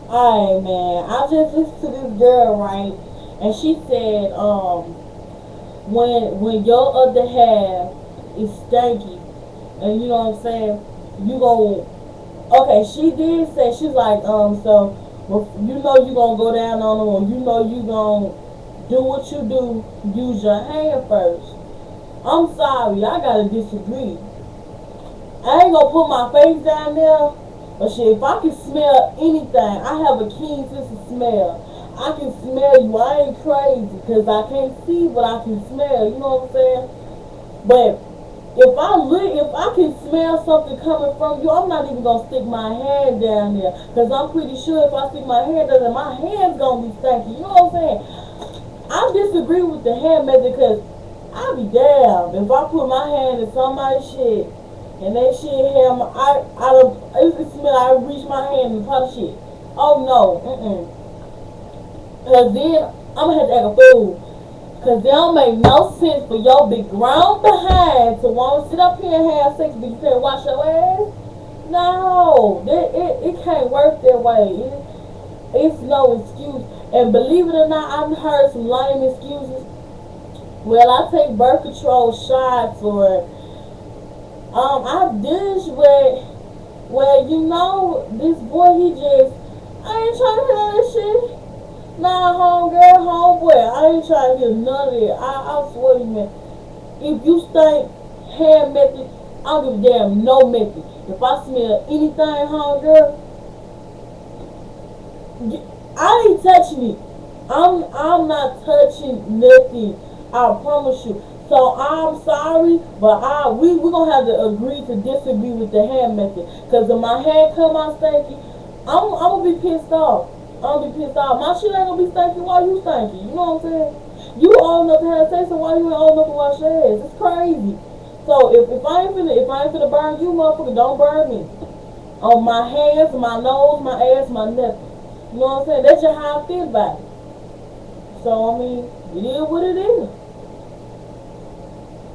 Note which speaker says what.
Speaker 1: Alright, man. I just listened to this girl, right? And she said, when your other half is stanky, and you know what I'm saying, you gon' okay, she did say, she's like, so, well, you know you gonna go down on them, or you know you gonna do what you do, use your hand first. I'm sorry, I gotta disagree. I ain't gonna put my face down there, but shit, if I can smell anything, I have a keen sense of smell. I can smell you. I ain't crazy, cause I can't see, but I can smell. You know what I'm saying? But if I can smell something coming from you, I'm not even gonna stick my hand down there, cause I'm pretty sure if I stick my hand down there, my hand's gonna be stanky. You know what I'm saying? I disagree with the hand method, cause I be damned if I put my hand in somebody's shit and that shit have it smell. I reach my hand and touch shit. Oh no, cause then I'm gonna have to act a fool. Cause they don't make no sense for your big grown behind to want to sit up here and have sex, but you can't wash your ass. No, it can't work that way. It's no excuse. And believe it or not, I've heard some lame excuses. Well, I take birth control shots, or I dish where you know this boy he just I ain't trying to hear that shit. Nah, homegirl, homeboy, I ain't trying to hear none of it. I swear to you, man. If you stink hand method, I don't give a damn no method. If I smell anything, homegirl, I ain't touching it. I'm not touching nothing. I promise you. So I'm sorry, but we gonna have to agree to disagree with the hand method. Cause if my hand come out stanky, I'm gonna be pissed off. I'm gonna be pissed off. My shit ain't gonna be stanky while you stanky. You know what I'm saying? You old enough to have sex, so why you ain't old enough to wash your ass? It's crazy. So if I ain't finna burn you, motherfucker, don't burn me. On my hands, my nose, my ass, my nothing. You know what I'm saying? That's just how I feel about it. So I mean, it is what it is.